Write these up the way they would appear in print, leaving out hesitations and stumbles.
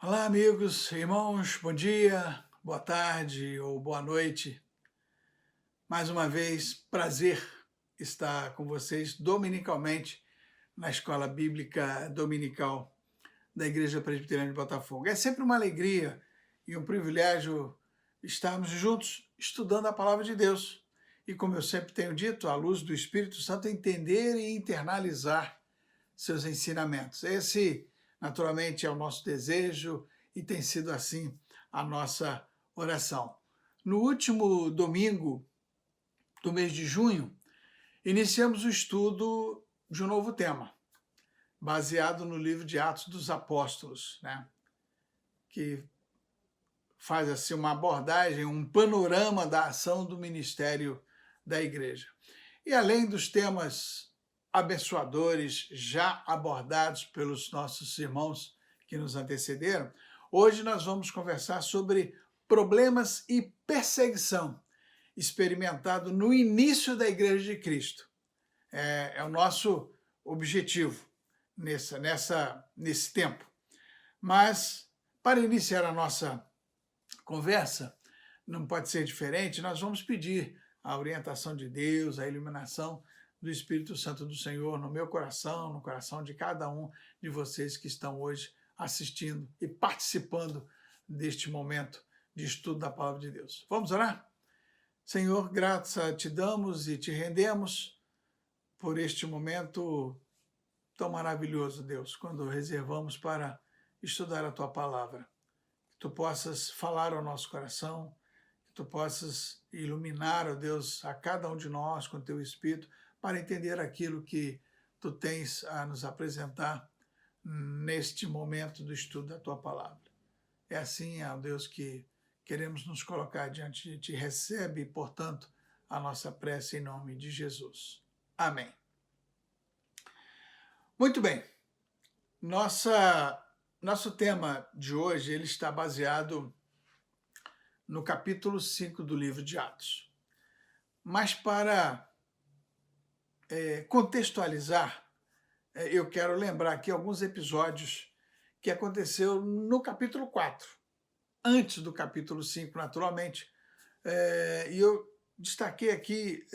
Olá, amigos, irmãos, bom dia, boa tarde ou boa noite. Mais uma vez, prazer estar com vocês dominicalmente na Escola Bíblica Dominical da Igreja Presbiteriana de Botafogo. É sempre uma alegria e um privilégio estarmos juntos estudando a Palavra de Deus. E como eu sempre tenho dito, à luz do Espírito Santo, entender e internalizar seus ensinamentos. Esse, naturalmente, é o nosso desejo e tem sido assim a nossa oração. No último domingo do mês de junho, iniciamos o estudo de um novo tema, baseado no livro de Atos dos Apóstolos, né? Que faz assim uma abordagem, um panorama da ação do ministério da igreja. E além dos temas abençoadores já abordados pelos nossos irmãos que nos antecederam, hoje nós vamos conversar sobre problemas e perseguição experimentado no início da Igreja de Cristo. É o nosso objetivo nesse tempo. Mas, para iniciar a nossa conversa, não pode ser diferente, nós vamos pedir a orientação de Deus, a iluminação do Espírito Santo do Senhor no meu coração, no coração de cada um de vocês que estão hoje assistindo e participando deste momento de estudo da Palavra de Deus. Vamos orar? Senhor, graça te damos e te rendemos por este momento tão maravilhoso, Deus, quando reservamos para estudar a tua palavra. Que tu possas falar ao nosso coração, que tu possas iluminar, ó Deus, a cada um de nós com o teu Espírito, para entender aquilo que tu tens a nos apresentar neste momento do estudo da tua palavra. É assim, ó Deus, que queremos nos colocar diante de ti. Recebe, portanto, a nossa prece em nome de Jesus. Amém. Muito bem. Nosso tema de hoje ele está baseado no capítulo 5 do livro de Atos. Mas para contextualizar, eu quero lembrar aqui alguns episódios que aconteceu no capítulo 4, antes do capítulo 5, naturalmente. E eu destaquei aqui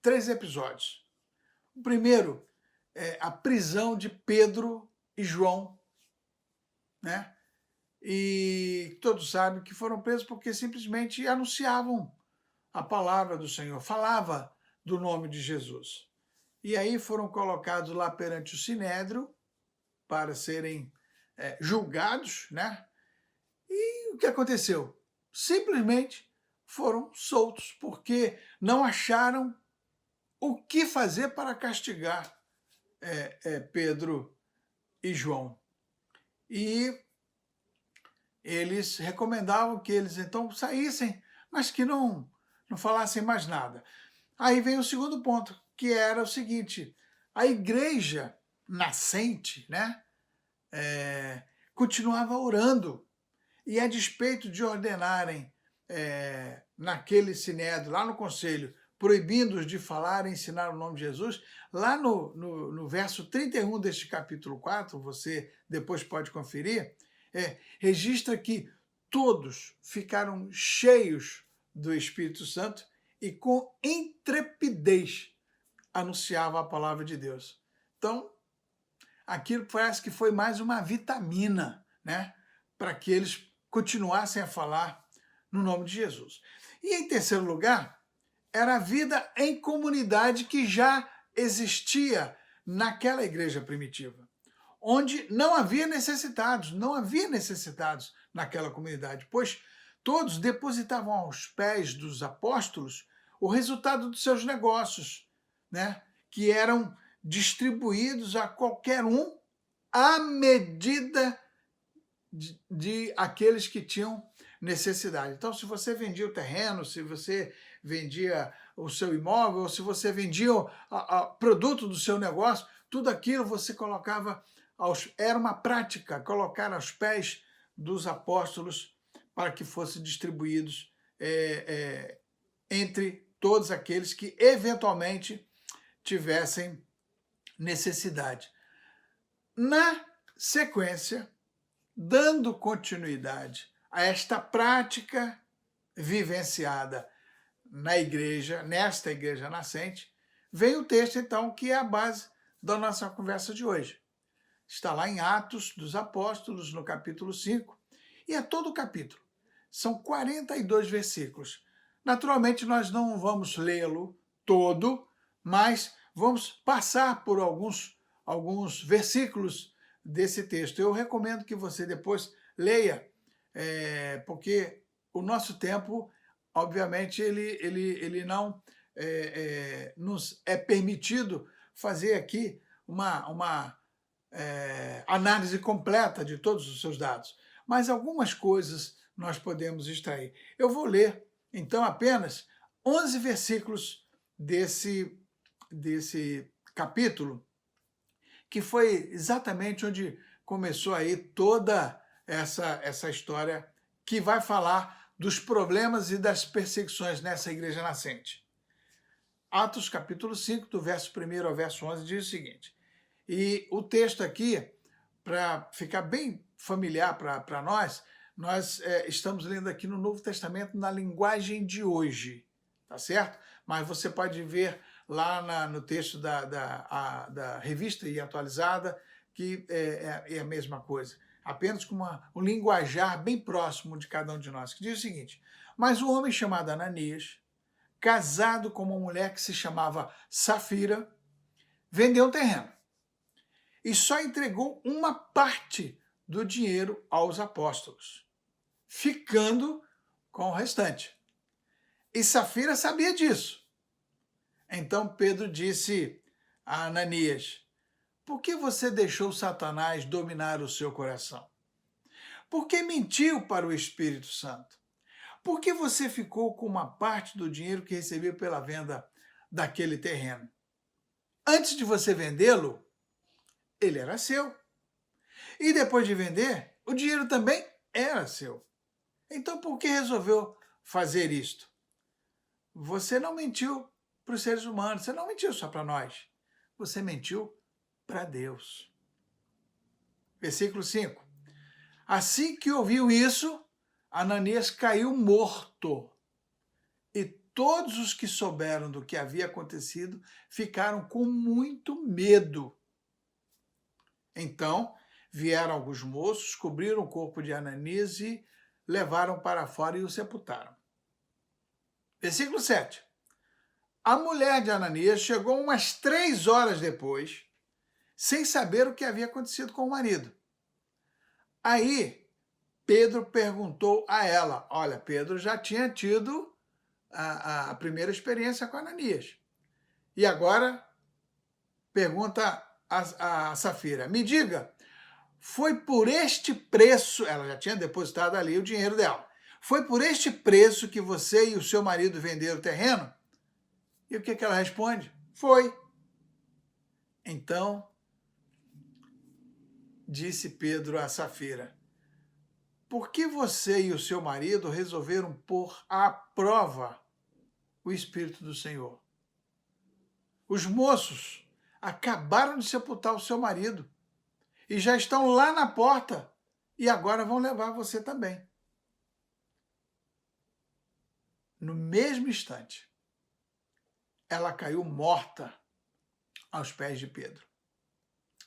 3 episódios. O primeiro é a prisão de Pedro e João, né? E todos sabem que foram presos porque simplesmente anunciavam a palavra do Senhor, falava do nome de Jesus. E aí foram colocados lá perante o Sinédrio para serem julgados, né? E o que aconteceu? Simplesmente foram soltos, porque não acharam o que fazer para castigar Pedro e João. E eles recomendavam que eles então saíssem, mas que não falassem mais nada. Aí vem o segundo ponto, que era o seguinte: a igreja nascente, né, continuava orando, e a despeito de ordenarem naquele sinédrio, lá no conselho, proibindo-os de falar e ensinar o nome de Jesus, lá no verso 31 deste capítulo 4, você depois pode conferir, registra que todos ficaram cheios do Espírito Santo e com intrepidez anunciavam a palavra de Deus. Então, aquilo parece que foi mais uma vitamina, né, para que eles continuassem a falar no nome de Jesus. E em terceiro lugar, era a vida em comunidade que já existia naquela igreja primitiva, onde não havia necessitados naquela comunidade, pois todos depositavam aos pés dos apóstolos o resultado dos seus negócios, né, que eram distribuídos a qualquer um à medida de aqueles que tinham necessidade. Então, se você vendia o terreno, se você vendia o seu imóvel, ou se você vendia o produto do seu negócio, tudo aquilo você colocava era uma prática colocar aos pés dos apóstolos para que fossem distribuídos entre todos aqueles que eventualmente tivessem necessidade. Na sequência, dando continuidade a esta prática vivenciada na igreja, nesta igreja nascente, vem o texto, então, que é a base da nossa conversa de hoje. Está lá em Atos dos Apóstolos, no capítulo 5, e é todo o capítulo. São 42 versículos. Naturalmente, nós não vamos lê-lo todo, mas vamos passar por alguns versículos desse texto. Eu recomendo que você depois leia, porque o nosso tempo, obviamente, ele não nos é permitido fazer aqui uma análise completa de todos os seus dados, mas algumas coisas nós podemos extrair. Eu vou ler, então, apenas 11 versículos desse capítulo, que foi exatamente onde começou aí toda essa história que vai falar dos problemas e das perseguições nessa igreja nascente. Atos capítulo 5, do verso 1 ao verso 11, diz o seguinte, e o texto aqui, para ficar bem familiar para nós estamos lendo aqui no Novo Testamento na linguagem de hoje, tá certo? Mas você pode ver lá no texto da revista e atualizada, que é a mesma coisa, apenas com um linguajar bem próximo de cada um de nós, que diz o seguinte, mas um homem chamado Ananias, casado com uma mulher que se chamava Safira, vendeu um terreno e só entregou uma parte do dinheiro aos apóstolos, ficando com o restante. E Safira sabia disso. Então Pedro disse a Ananias, por que você deixou Satanás dominar o seu coração? Por que mentiu para o Espírito Santo? Por que você ficou com uma parte do dinheiro que recebeu pela venda daquele terreno? Antes de você vendê-lo, ele era seu. E depois de vender, o dinheiro também era seu. Então, por que resolveu fazer isto? Você não mentiu para os seres humanos, você não mentiu só para nós. Você mentiu para Deus. Versículo 5. Assim que ouviu isso, Ananias caiu morto. E todos os que souberam do que havia acontecido ficaram com muito medo. Então, vieram alguns moços, cobriram o corpo de Ananias e levaram para fora e o sepultaram. Versículo 7. A mulher de Ananias chegou umas 3 horas depois, sem saber o que havia acontecido com o marido. Aí, Pedro perguntou a ela, olha, Pedro já tinha tido a primeira experiência com Ananias. E agora, pergunta a Safira, me diga, foi por este preço, ela já tinha depositado ali o dinheiro dela, foi por este preço que você e o seu marido venderam o terreno? E o que ela responde? Foi. Então, disse Pedro a Safira, por que você e o seu marido resolveram pôr à prova o Espírito do Senhor? Os moços acabaram de sepultar o seu marido e já estão lá na porta e agora vão levar você também. No mesmo instante, ela caiu morta aos pés de Pedro.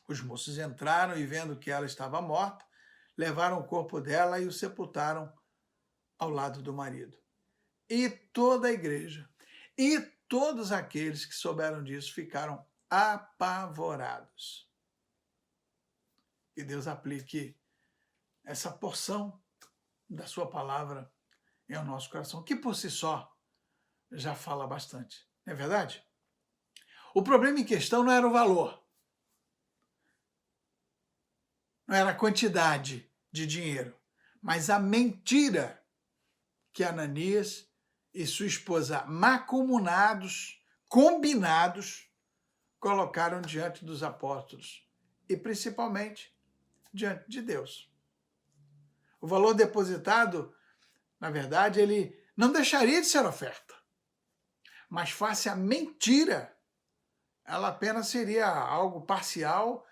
Os moços entraram e, vendo que ela estava morta, levaram o corpo dela e o sepultaram ao lado do marido. E toda a igreja e todos aqueles que souberam disso ficaram apavorados. Que Deus aplique essa porção da sua palavra em o nosso coração, que por si só já fala bastante. Não é verdade? O problema em questão não era o valor, não era a quantidade de dinheiro, mas a mentira que Ananias e sua esposa, macumunados, combinados, colocaram diante dos apóstolos e principalmente diante de Deus. O valor depositado, na verdade, ele não deixaria de ser oferta, mas face à mentira, ela apenas seria algo parcial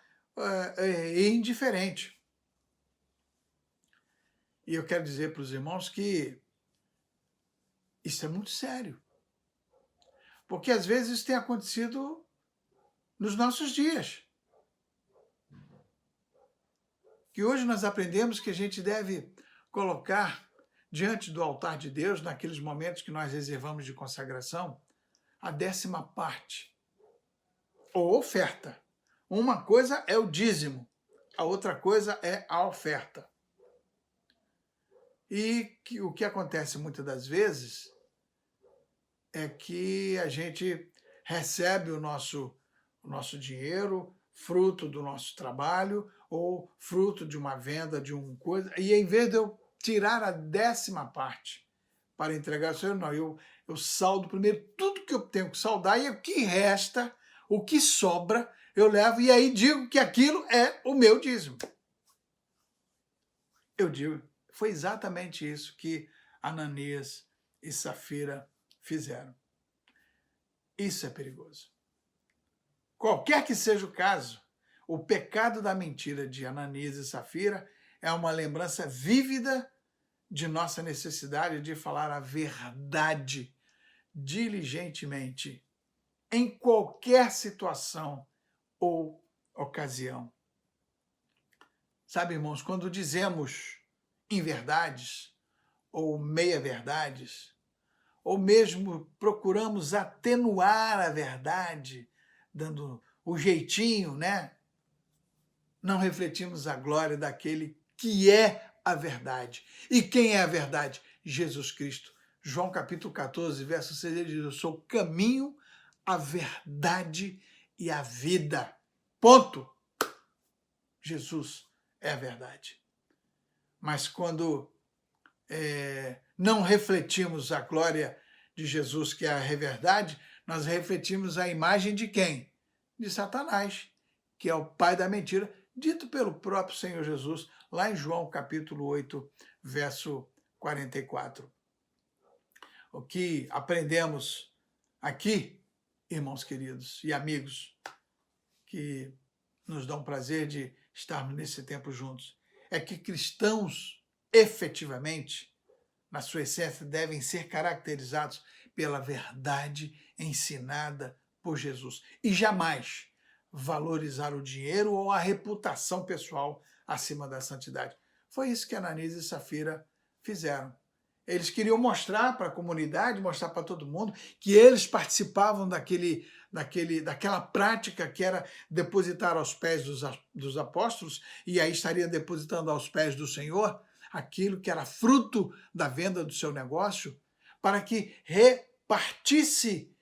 e indiferente. E eu quero dizer para os irmãos que isso é muito sério. Porque às vezes isso tem acontecido nos nossos dias. Que hoje nós aprendemos que a gente deve colocar diante do altar de Deus, naqueles momentos que nós reservamos de consagração, a 10ª parte, ou oferta. Uma coisa é o dízimo, a outra coisa é a oferta. E o que acontece muitas das vezes é que a gente recebe o nosso dinheiro, fruto do nosso trabalho, ou fruto de uma venda de uma coisa, e em vez de eu tirar a 10ª parte para entregar ao Senhor, não, eu saldo primeiro tudo que eu tenho que saldar, e o que resta, o que sobra, eu levo, e aí digo que aquilo é o meu dízimo. Eu digo, foi exatamente isso que Ananias e Safira fizeram. Isso é perigoso. Qualquer que seja o caso, o pecado da mentira de Ananias e Safira é uma lembrança vívida de nossa necessidade de falar a verdade diligentemente, em qualquer situação ou ocasião. Sabe, irmãos, quando dizemos inverdades ou meia-verdades, ou mesmo procuramos atenuar a verdade, dando o jeitinho, né? Não refletimos a glória daquele que é a verdade. E quem é a verdade? Jesus Cristo. João capítulo 14, verso 6, ele diz: eu sou o caminho, a verdade e a vida. Ponto. Jesus é a verdade. Mas quando não refletimos a glória de Jesus, que é a verdade, nós refletimos a imagem de quem? De Satanás, que é o pai da mentira, dito pelo próprio Senhor Jesus, lá em João capítulo 8, verso 44. O que aprendemos aqui, irmãos queridos e amigos, que nos dão prazer de estarmos nesse tempo juntos, é que cristãos, efetivamente, na sua essência, devem ser caracterizados pela verdade ensinada por Jesus. E jamais valorizar o dinheiro ou a reputação pessoal acima da santidade. Foi isso que Ananias e Safira fizeram. Eles queriam mostrar para a comunidade, mostrar para todo mundo que eles participavam daquela prática que era depositar aos pés dos apóstolos, e aí estaria depositando aos pés do Senhor aquilo que era fruto da venda do seu negócio, para que repartisse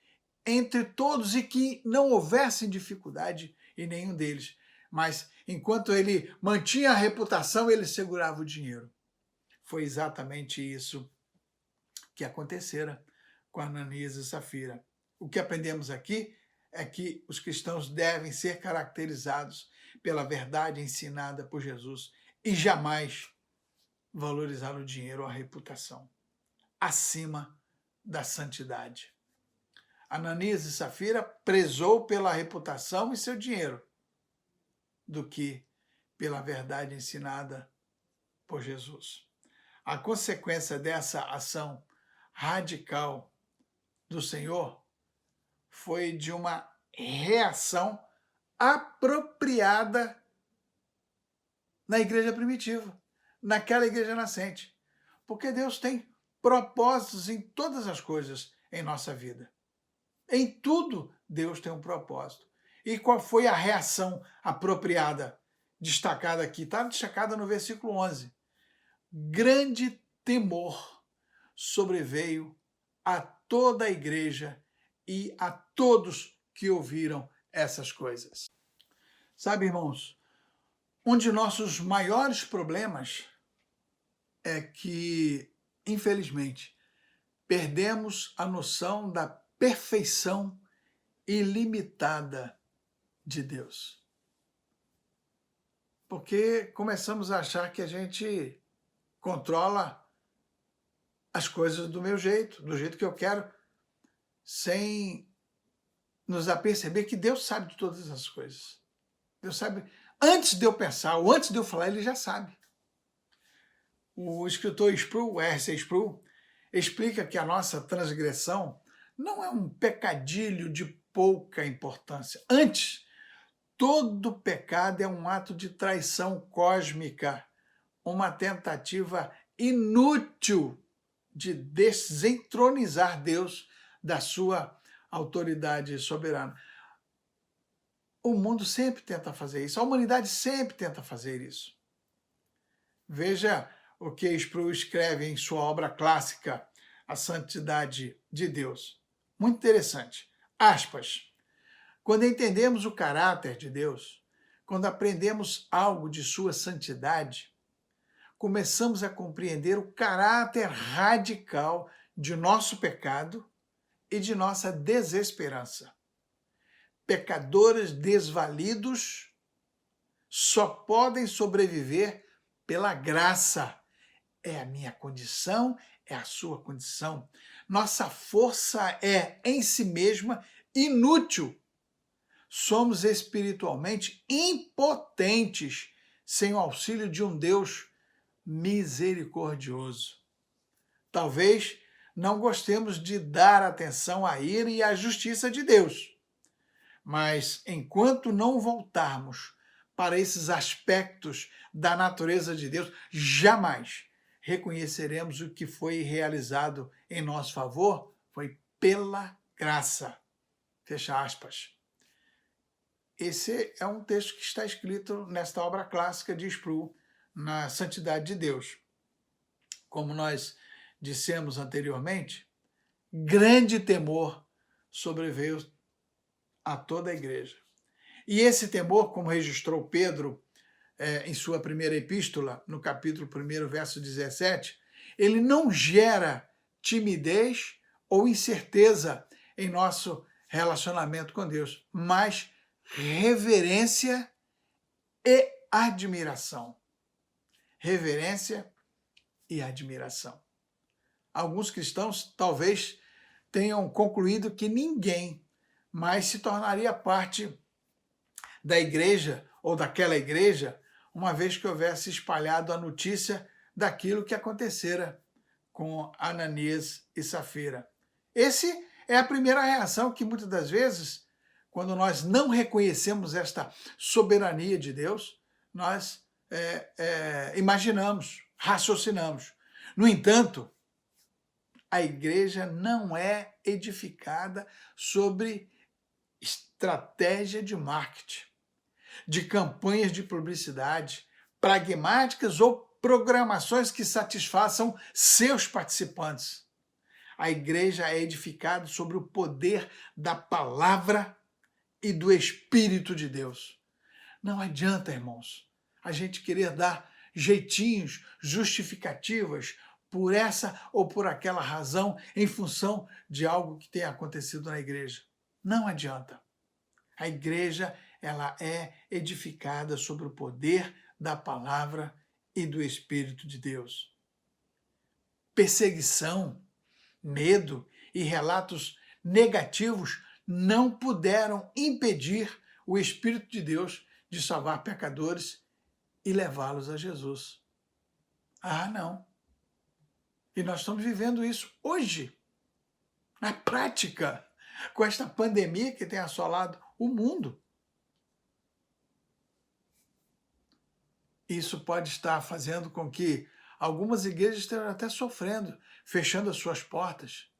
entre todos e que não houvesse dificuldade em nenhum deles. Mas enquanto ele mantinha a reputação, ele segurava o dinheiro. Foi exatamente isso que acontecera com Ananias e Safira. O que aprendemos aqui é que os cristãos devem ser caracterizados pela verdade ensinada por Jesus e jamais valorizar o dinheiro ou a reputação acima da santidade. Ananias e Safira prezou pela reputação e seu dinheiro do que pela verdade ensinada por Jesus. A consequência dessa ação radical do Senhor foi de uma reação apropriada na igreja primitiva, naquela igreja nascente. Porque Deus tem propósitos em todas as coisas em nossa vida. Em tudo, Deus tem um propósito. E qual foi a reação apropriada, destacada aqui? Está destacada no versículo 11. Grande temor sobreveio a toda a igreja e a todos que ouviram essas coisas. Sabe, irmãos, um de nossos maiores problemas é que, infelizmente, perdemos a noção da perfeição ilimitada de Deus. Porque começamos a achar que a gente controla as coisas do meu jeito, do jeito que eu quero, sem nos aperceber que Deus sabe de todas as coisas. Deus sabe, antes de eu pensar ou antes de eu falar, Ele já sabe. O escritor Sproul, R.C. Sproul, explica que a nossa transgressão não é um pecadilho de pouca importância. Antes, todo pecado é um ato de traição cósmica, uma tentativa inútil de desentronizar Deus da sua autoridade soberana. O mundo sempre tenta fazer isso, a humanidade sempre tenta fazer isso. Veja o que Sproul escreve em sua obra clássica, A Santidade de Deus. Muito interessante. Aspas. Quando entendemos o caráter de Deus, quando aprendemos algo de sua santidade, começamos a compreender o caráter radical de nosso pecado e de nossa desesperança. Pecadores desvalidos só podem sobreviver pela graça. É a minha condição, é a sua condição. Nossa força é, em si mesma, inútil. Somos espiritualmente impotentes sem o auxílio de um Deus misericordioso. Talvez não gostemos de dar atenção à ira e à justiça de Deus, mas enquanto não voltarmos para esses aspectos da natureza de Deus, jamais reconheceremos o que foi realizado em nosso favor foi pela graça. Fecha aspas. Esse é um texto que está escrito nesta obra clássica de Sproul, na Santidade de Deus. Como nós dissemos anteriormente, grande temor sobreveio a toda a igreja. E esse temor, como registrou Pedro em sua primeira epístola, no capítulo 1, verso 17, ele não gera timidez ou incerteza em nosso relacionamento com Deus, mas reverência e admiração. Reverência e admiração. Alguns cristãos talvez tenham concluído que ninguém mais se tornaria parte da igreja ou daquela igreja uma vez que houvesse espalhado a notícia daquilo que acontecera com Ananias e Safira. Essa é a primeira reação que muitas das vezes, quando nós não reconhecemos esta soberania de Deus, nós imaginamos, raciocinamos. No entanto, a igreja não é edificada sobre estratégia de marketing, de campanhas de publicidade, pragmáticas ou programações que satisfaçam seus participantes. A igreja é edificada sobre o poder da palavra e do Espírito de Deus. Não adianta, irmãos, a gente querer dar jeitinhos, justificativas por essa ou por aquela razão em função de algo que tenha acontecido na igreja. Não adianta. A igreja, ela é edificada sobre o poder da palavra e do Espírito de Deus. Perseguição, medo e relatos negativos não puderam impedir o Espírito de Deus de salvar pecadores e levá-los a Jesus. Ah, não. E nós estamos vivendo isso hoje, na prática, com esta pandemia que tem assolado o mundo. Isso pode estar fazendo com que algumas igrejas estejam até sofrendo, fechando as suas portas.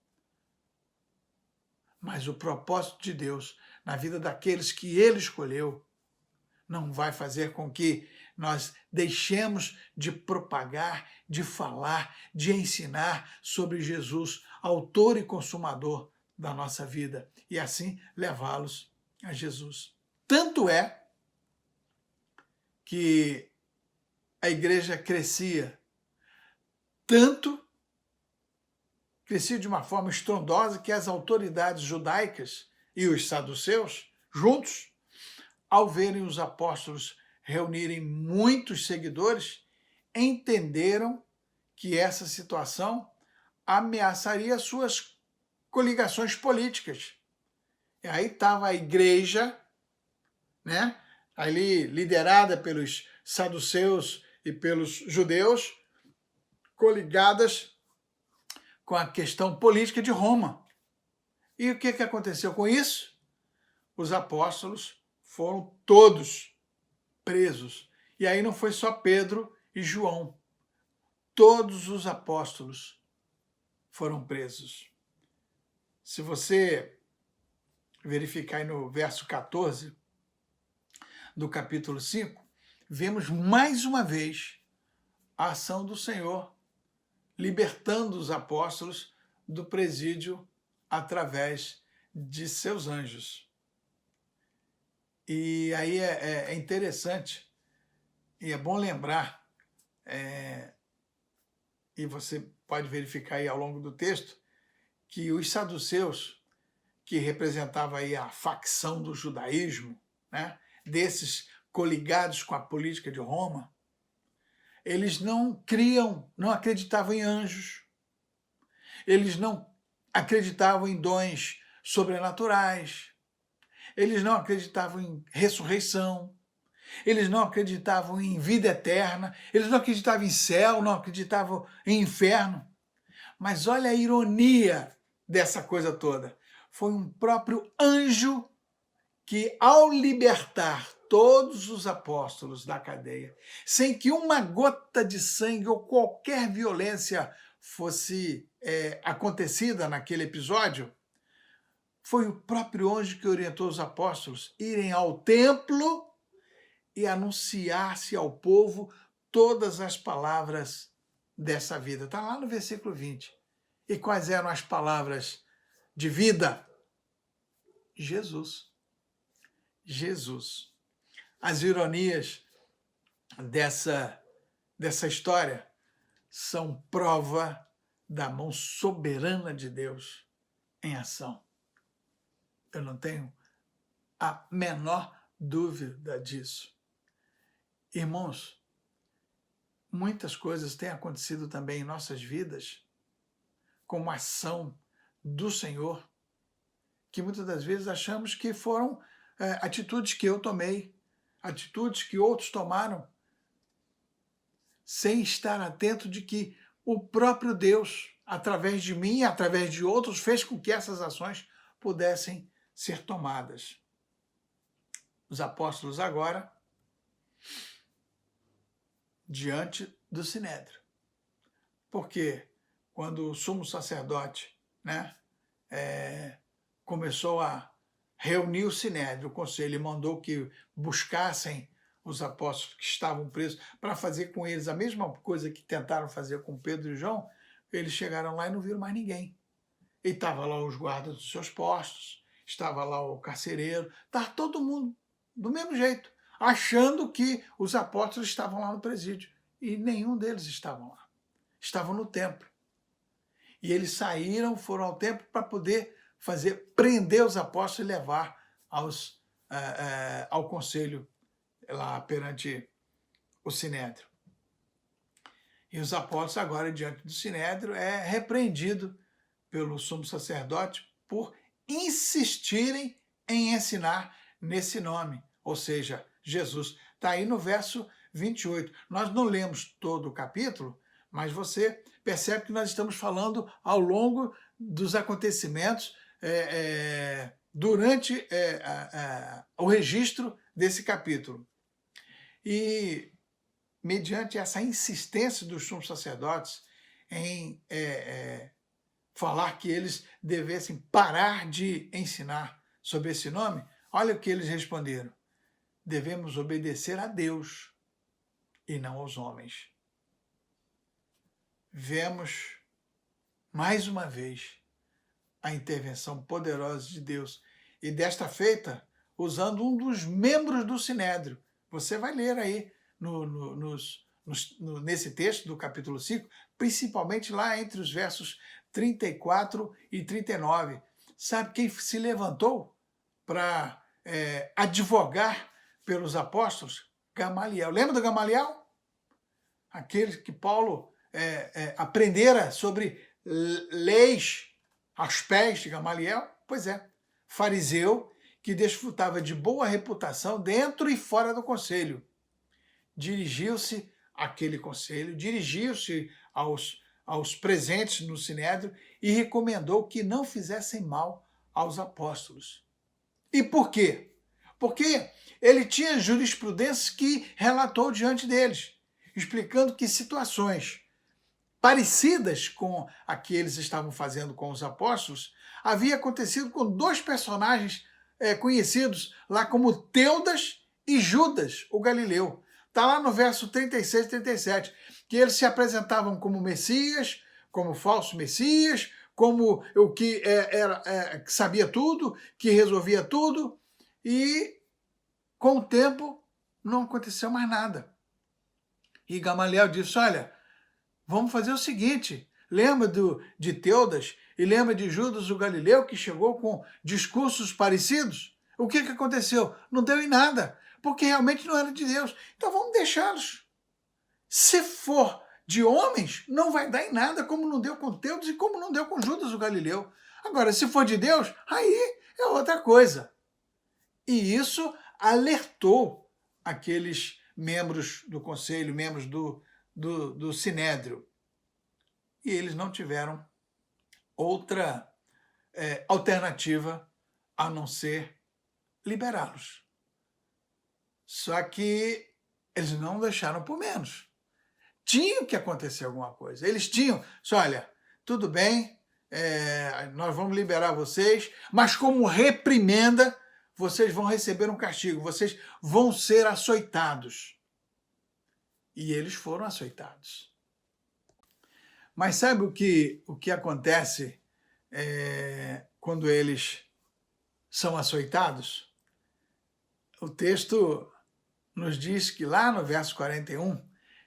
Mas o propósito de Deus na vida daqueles que Ele escolheu não vai fazer com que nós deixemos de propagar, de falar, de ensinar sobre Jesus, autor e consumador da nossa vida, e assim levá-los a Jesus. Tanto é que a igreja crescia de uma forma estrondosa que as autoridades judaicas e os saduceus, juntos, ao verem os apóstolos reunirem muitos seguidores, entenderam que essa situação ameaçaria suas coligações políticas. E aí estava a igreja, né, ali liderada pelos saduceus e pelos judeus, coligadas com a questão política de Roma. E o que aconteceu com isso? Os apóstolos foram todos presos. E aí não foi só Pedro e João. Todos os apóstolos foram presos. Se você verificar aí no verso 14 do capítulo 5, vemos mais uma vez a ação do Senhor libertando os apóstolos do presídio através de seus anjos. E aí é interessante e é bom lembrar, e você pode verificar aí ao longo do texto, que os saduceus, que representavam aí a facção do judaísmo, né, desses coligados com a política de Roma, eles não acreditavam em anjos, eles não acreditavam em dons sobrenaturais, eles não acreditavam em ressurreição, eles não acreditavam em vida eterna, eles não acreditavam em céu, não acreditavam em inferno. Mas olha a ironia dessa coisa toda. Foi um próprio anjo que, ao libertar todos os apóstolos da cadeia, sem que uma gota de sangue ou qualquer violência fosse acontecida naquele episódio, foi o próprio anjo que orientou os apóstolos a irem ao templo e anunciar-se ao povo todas as palavras dessa vida. Está lá no versículo 20. E quais eram as palavras de vida? Jesus. Jesus. As ironias dessa história são prova da mão soberana de Deus em ação. Eu não tenho a menor dúvida disso. Irmãos, muitas coisas têm acontecido também em nossas vidas como ação do Senhor, que muitas das vezes achamos que foram atitudes que eu tomei, atitudes que outros tomaram, sem estar atento de que o próprio Deus, através de mim e através de outros, fez com que essas ações pudessem ser tomadas. Os apóstolos agora, diante do Sinédrio. Porque quando o sumo sacerdote, né, começou a reunir o Sinédrio, o conselho, e mandou que buscassem os apóstolos que estavam presos para fazer com eles a mesma coisa que tentaram fazer com Pedro e João, eles chegaram lá e não viram mais ninguém. E estava lá os guardas dos seus postos, estava lá o carcereiro, estava todo mundo do mesmo jeito, achando que os apóstolos estavam lá no presídio. E nenhum deles estavam lá. Estavam no templo. E eles saíram, foram ao templo para poder prender os apóstolos e levar ao conselho lá perante o Sinédrio. E os apóstolos agora, diante do Sinédrio, repreendido pelo sumo sacerdote por insistirem em ensinar nesse nome, ou seja, Jesus. Está aí no verso 28. Nós não lemos todo o capítulo, mas você percebe que nós estamos falando ao longo dos acontecimentos durante o registro desse capítulo. E, mediante essa insistência dos sumos sacerdotes em falar que eles devessem parar de ensinar sobre esse nome, olha o que eles responderam: devemos obedecer a Deus e não aos homens. Vemos, mais uma vez, a intervenção poderosa de Deus. E desta feita, usando um dos membros do Sinédrio. Você vai ler aí nesse texto do capítulo 5, principalmente lá entre os versos 34 e 39. Sabe quem se levantou para advogar pelos apóstolos? Gamaliel. Lembra do Gamaliel? Aquele que Paulo aprendera sobre leis aos pés de Gamaliel? Pois é, fariseu que desfrutava de boa reputação dentro e fora do conselho. Dirigiu-se aquele conselho, dirigiu-se aos presentes no Sinédrio e recomendou que não fizessem mal aos apóstolos. E por quê? Porque ele tinha jurisprudência que relatou diante deles, explicando que situações parecidas com a que eles estavam fazendo com os apóstolos havia acontecido com dois personagens conhecidos lá como Teudas e Judas, o Galileu. Está lá no verso 36 e 37, que eles se apresentavam como Messias, como falso Messias, como o que que sabia tudo, que resolvia tudo, e com o tempo não aconteceu mais nada. E Gamaliel disse, olha, vamos fazer o seguinte, lembra de Teudas e lembra de Judas o Galileu, que chegou com discursos parecidos? O que aconteceu? Não deu em nada, porque realmente não era de Deus. Então vamos deixá-los. Se for de homens, não vai dar em nada, como não deu com Teudas e como não deu com Judas o Galileu. Agora, se for de Deus, aí é outra coisa. E isso alertou aqueles membros do conselho, membros do Sinédrio. E eles não tiveram outra alternativa a não ser liberá-los. Só que eles não deixaram por menos. Tinha que acontecer alguma coisa. Eles tinham, olha, tudo bem, nós vamos liberar vocês, mas como reprimenda, vocês vão receber um castigo, vocês vão ser açoitados. E eles foram açoitados. Mas sabe o que acontece quando eles são açoitados? O texto nos diz que lá no verso 41,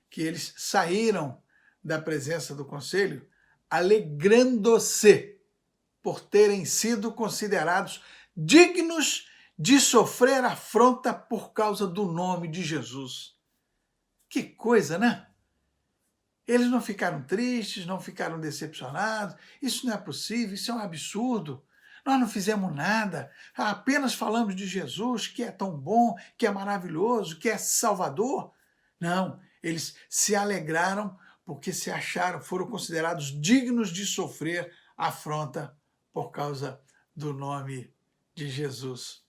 que eles saíram da presença do conselho alegrando-se por terem sido considerados dignos de sofrer afronta por causa do nome de Jesus. Que coisa, né? Eles não ficaram tristes, não ficaram decepcionados. Isso não é possível, isso é um absurdo. Nós não fizemos nada, apenas falamos de Jesus, que é tão bom, que é maravilhoso, que é Salvador. Não, eles se alegraram porque se acharam, foram considerados dignos de sofrer afronta por causa do nome de Jesus.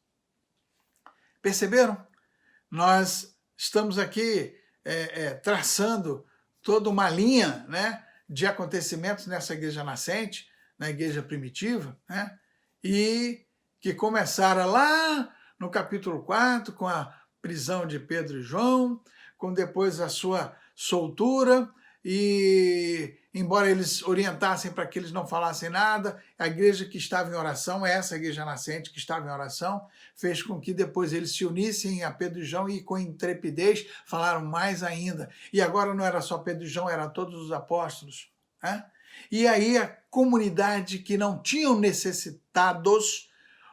Perceberam? Nós estamos aqui traçando toda uma linha, né, de acontecimentos nessa igreja nascente, na igreja primitiva, né, e que começaram lá no capítulo 4, com a prisão de Pedro e João, com depois a sua soltura, e embora eles orientassem para que eles não falassem nada, a igreja que estava em oração, essa igreja nascente que estava em oração, fez com que depois eles se unissem a Pedro e João e com intrepidez falaram mais ainda. E agora não era só Pedro e João, eram todos os apóstolos, né? E aí a comunidade que não tinham necessitados,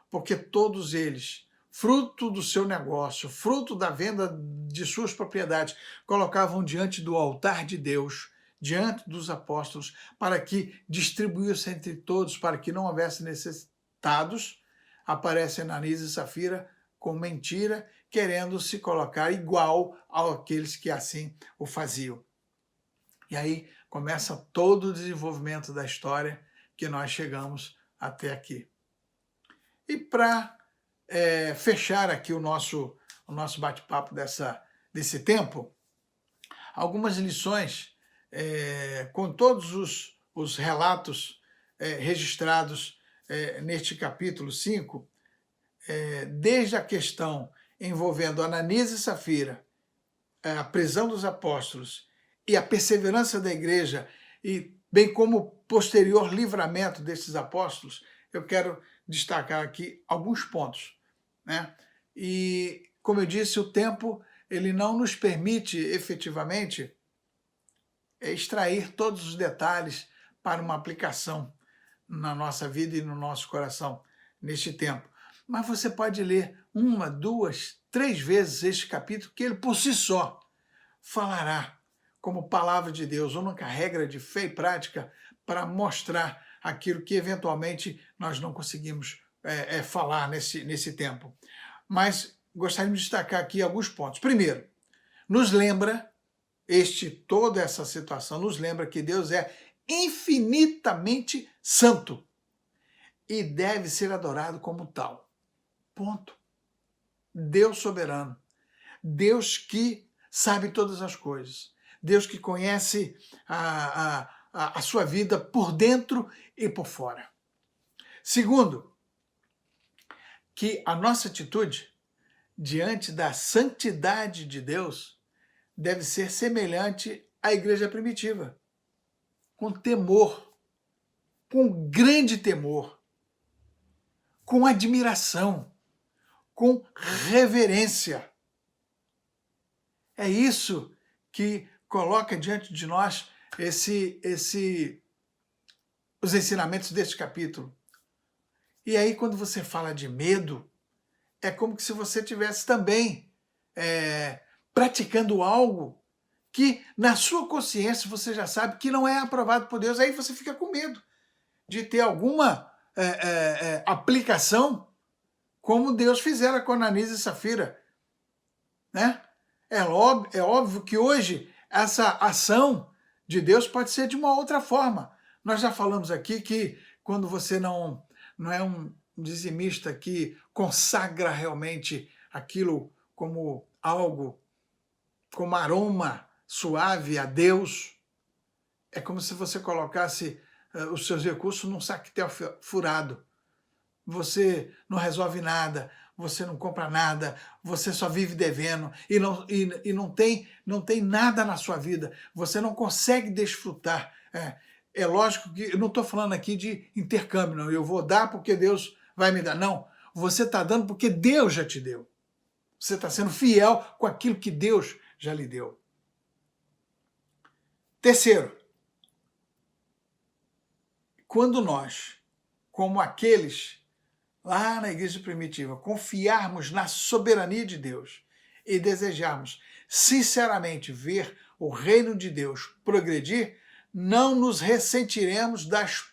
porque todos eles, fruto do seu negócio, fruto da venda de suas propriedades, colocavam diante do altar de Deus, diante dos apóstolos, para que distribuísse entre todos, para que não houvesse necessitados, aparece Ananias e Safira com mentira, querendo se colocar igual àqueles que assim o faziam. E aí começa todo o desenvolvimento da história que nós chegamos até aqui. E para fechar aqui o nosso bate-papo desse tempo, algumas lições com todos os relatos registrados neste capítulo 5, desde a questão envolvendo Ananias e Safira, a prisão dos apóstolos e a perseverança da igreja, e bem como o posterior livramento desses apóstolos, eu quero destacar aqui alguns pontos, né? E, como eu disse, o tempo ele não nos permite efetivamente extrair todos os detalhes para uma aplicação na nossa vida e no nosso coração neste tempo. Mas você pode ler 1, 2, 3 vezes este capítulo, que ele por si só falará como palavra de Deus, única regra de fé e prática para mostrar aquilo que eventualmente nós não conseguimos falar nesse tempo. Mas gostaria de destacar aqui alguns pontos. Primeiro, nos lembra toda essa situação nos lembra que Deus é infinitamente santo e deve ser adorado como tal. Ponto. Deus soberano. Deus que sabe todas as coisas. Deus que conhece a sua vida por dentro e por fora. Segundo, que a nossa atitude diante da santidade de Deus deve ser semelhante à igreja primitiva, com temor, com grande temor, com admiração, com reverência. É isso que coloca diante de nós os ensinamentos deste capítulo. E aí, quando você fala de medo, é como se você estivesse também praticando algo que na sua consciência você já sabe que não é aprovado por Deus. Aí você fica com medo de ter alguma aplicação como Deus fizera com Ananias e Safira. Né? É óbvio que hoje essa ação de Deus pode ser de uma outra forma. Nós já falamos aqui que quando você não é um dizimista que consagra realmente aquilo como algo, como aroma suave a Deus, é como se você colocasse os seus recursos num saquetel furado. Você não resolve nada, você não compra nada, você só vive devendo e não tem nada na sua vida, você não consegue desfrutar. É lógico que eu não estou falando aqui de intercâmbio, não. Eu vou dar porque Deus vai me dar. Não, você está dando porque Deus já te deu. Você está sendo fiel com aquilo que Deus já lhe deu. Terceiro, quando nós, como aqueles lá na igreja primitiva, confiarmos na soberania de Deus e desejarmos sinceramente ver o reino de Deus progredir, não nos ressentiremos das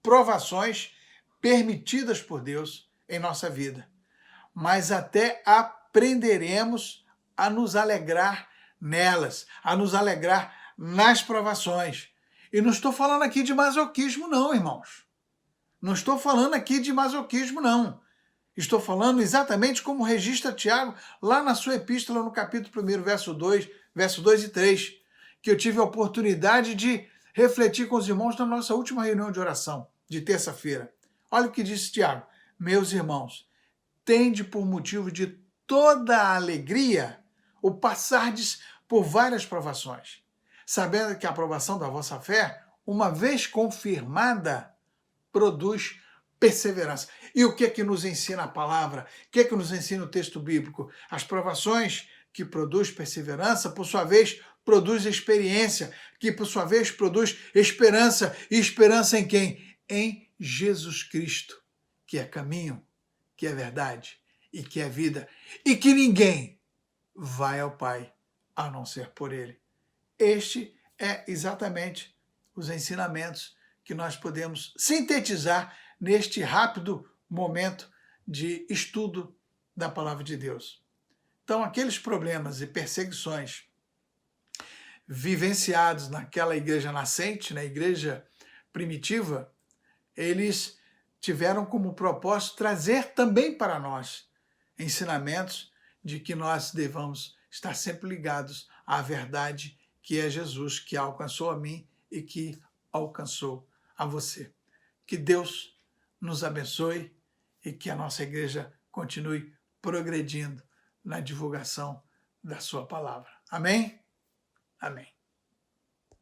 provações permitidas por Deus em nossa vida, mas até aprenderemos a nos alegrar nelas, a nos alegrar nas provações. E não estou falando aqui de masoquismo não, irmãos. Não estou falando aqui de masoquismo, não. Estou falando exatamente como registra Tiago lá na sua epístola, no capítulo 1, verso 2 e 3, que eu tive a oportunidade de refletir com os irmãos na nossa última reunião de oração, de terça-feira. Olha o que disse Tiago. Meus irmãos, tende por motivo de toda a alegria o passardes por várias provações, sabendo que a aprovação da vossa fé, uma vez confirmada, produz perseverança. E o que é que nos ensina a palavra? O que é que nos ensina o texto bíblico? As provações que produz perseverança, por sua vez, produz experiência, que por sua vez produz esperança. E esperança em quem? Em Jesus Cristo, que é caminho, que é verdade e que é vida. E que ninguém vai ao Pai a não ser por Ele. Este é exatamente os ensinamentos que nós podemos sintetizar neste rápido momento de estudo da Palavra de Deus. Então, aqueles problemas e perseguições vivenciados naquela igreja nascente, na igreja primitiva, eles tiveram como propósito trazer também para nós ensinamentos de que nós devamos estar sempre ligados à verdade que é Jesus, que alcançou a mim e que alcançou a você. Que Deus nos abençoe e que a nossa igreja continue progredindo na divulgação da sua palavra. Amém? Amém.